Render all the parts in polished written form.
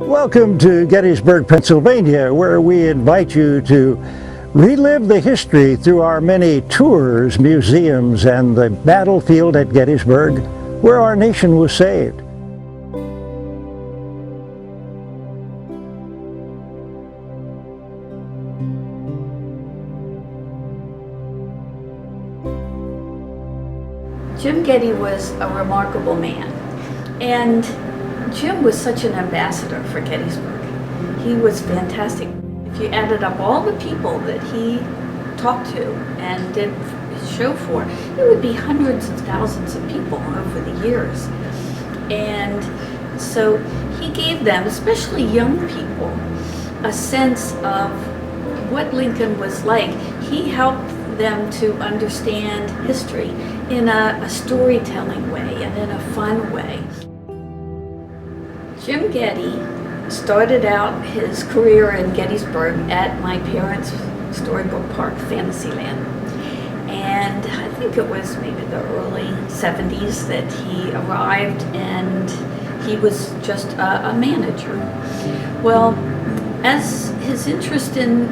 Welcome to Gettysburg, Pennsylvania, where we invite you to relive the history through our many tours, museums, and the battlefield at Gettysburg, where our nation was saved. Jim Getty was a remarkable man, and Jim was such an ambassador for Gettysburg. He was fantastic. If you added up all the people that he talked to and did his show for, it would be hundreds of thousands of people over the years. And so he gave them, especially young people, a sense of what Lincoln was like. He helped them to understand history in a storytelling way and in a fun way. Jim Getty started out his career in Gettysburg at my parents' storybook park, Fantasyland. And I think it was maybe the early 70s that he arrived, and he was just a manager. Well, as his interest in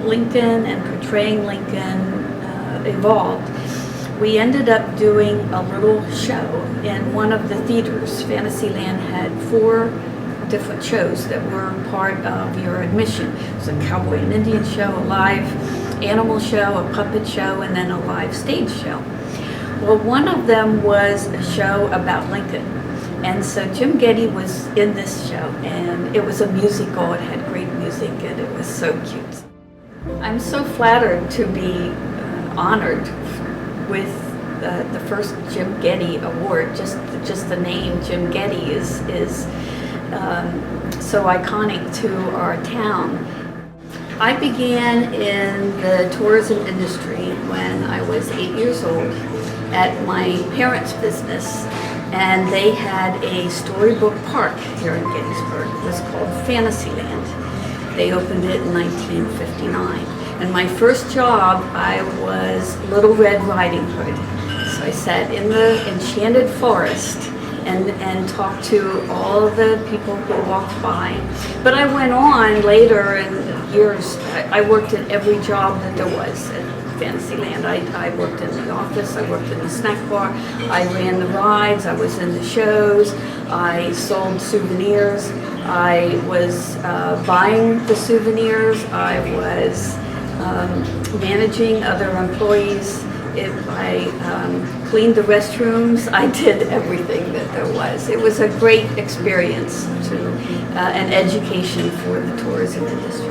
Lincoln and portraying Lincoln evolved, we ended up doing a little show in one of the theaters. Fantasyland had 4 different shows that were part of your admission. It was a cowboy and Indian show, a live animal show, a puppet show, and then a live stage show. Well, one of them was a show about Lincoln. And so Jim Getty was in this show, and it was a musical. It had great music, and it was so cute. I'm so flattered to be honored with the first Jim Getty Award. Just the name Jim Getty is so iconic to our town. I began in the tourism industry when I was 8 years old at my parents' business, and they had a storybook park here in Gettysburg. It was called Fantasyland. They opened it in 1959. And my first job, I was Little Red Riding Hood. So I sat in the enchanted forest and talked to all the people who walked by. But I went on later in years. I worked at every job that there was at Fantasyland. I worked in the office, I worked in the snack bar, I ran the rides, I was in the shows, I sold souvenirs, I was buying the souvenirs, I was managing other employees. I cleaned the restrooms. I did everything that there was. It was a great experience an education for the tourism industry.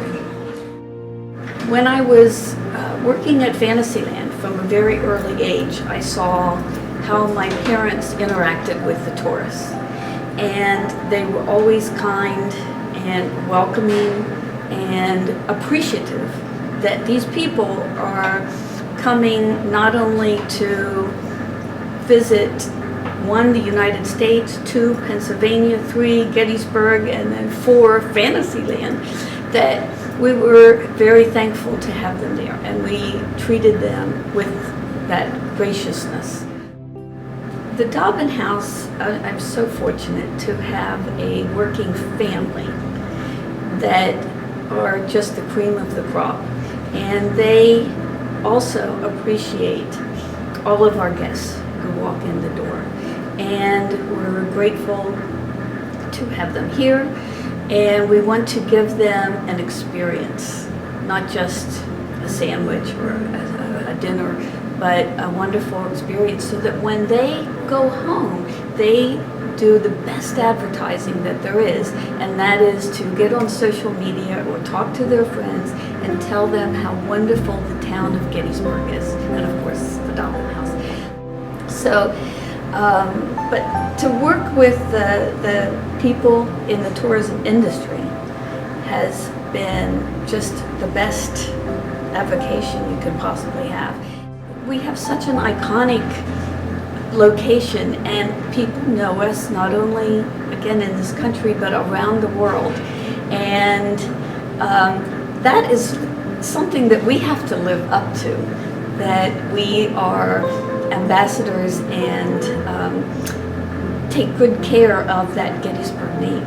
When I was working at Fantasyland from a very early age, I saw how my parents interacted with the tourists. And they were always kind and welcoming and appreciative that these people are coming not only to visit 1, the United States, 2, Pennsylvania, 3, Gettysburg, and then 4, Fantasyland, that we were very thankful to have them there, and we treated them with that graciousness. The Dobbin house, I'm so fortunate to have a working family that are just the cream of the crop. And they also appreciate all of our guests who walk in the door. And we're grateful to have them here. And we want to give them an experience, not just a sandwich or a dinner, but a wonderful experience so that when they go home, they do the best advertising that there is, and that is to get on social media or talk to their friends and tell them how wonderful the town of Gettysburg is, and of course the Dobbin house. So, but to work with the people in the tourism industry has been just the best avocation you could possibly have. We have such an iconic location, and people know us not only, again, in this country, but around the world. And that is something that we have to live up to, that we are ambassadors and take good care of that Gettysburg name.